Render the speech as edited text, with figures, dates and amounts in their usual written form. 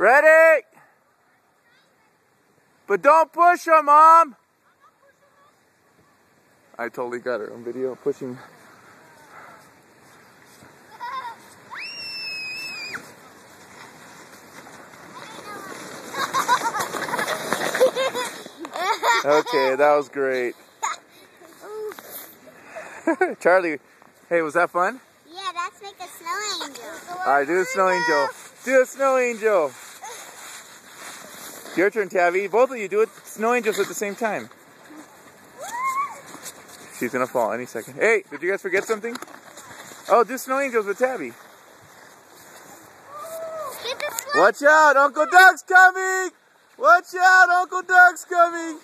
Ready? But don't push her, Mom! I totally got her on video pushing. Okay, that was great. Charlie, hey, was that fun? Yeah, let's make a snow angel. Alright, do the snow angel. Do a snow angel. Your turn, Tabby. Both of you do it. Snow angels at the same time. She's gonna fall any second. Hey, did you guys forget something? Oh, do snow angels with Tabby. Watch out, Uncle Doug's coming! Watch out, Uncle Doug's coming!